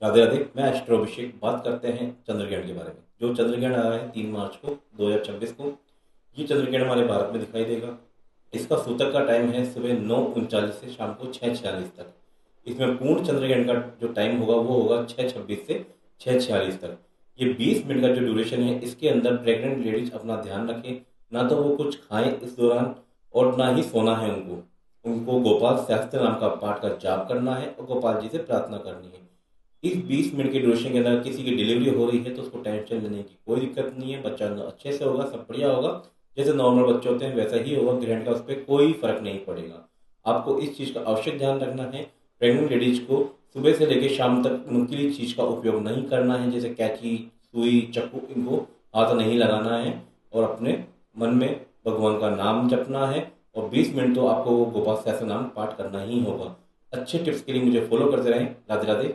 राधे राधे। मैं एस्ट्रो अभिषेक। बात करते हैं चंद्रग्रहण के बारे में। जो चंद्रग्रहण आ रहा है 3 मार्च को 2026 को, ये चंद्रग्रहण हमारे भारत में दिखाई देगा। इसका सूतक का टाइम है सुबह 9:39 से शाम को 6:46 तक। इसमें पूर्ण चंद्रग्रहण का जो टाइम होगा वो होगा 6:26 से 6:46 तक। ये 20 मिनट का जो ड्यूरेशन है, इसके अंदर प्रेग्नेंट लेडीज अपना ध्यान रखें। ना तो वो कुछ खाएं इस दौरान, और ना ही सोना है उनको। उनको गोपाल शास्त्र नाम का पाठ का जाप करना है और गोपाल जी से प्रार्थना करनी है। इस 20 मिनट के ड्यूरेशन के अंदर किसी की डिलीवरी हो रही है तो उसको टेंशन लेने की कोई दिक्कत नहीं है। बच्चा अच्छे से होगा, सब बढ़िया होगा। जैसे नॉर्मल बच्चे होते हैं वैसा ही होगा। ग्रहण का उस पर कोई फर्क नहीं पड़ेगा। आपको इस चीज़ का आवश्यक ध्यान रखना है। प्रेग्नेंट लेडीज को सुबह से लेकर शाम तक नुकीली चीज़ का उपयोग नहीं करना है, जैसे कैंची, सुई, चाकू, इनको हाथ नहीं लगाना है। और अपने मन में भगवान का नाम जपना है। और 20 मिनट तो आपको वो गोपाल सहस्त्र नाम पाठ करना ही होगा। अच्छे टिप्स के लिए मुझे फॉलो करते रहें। राधे राधे।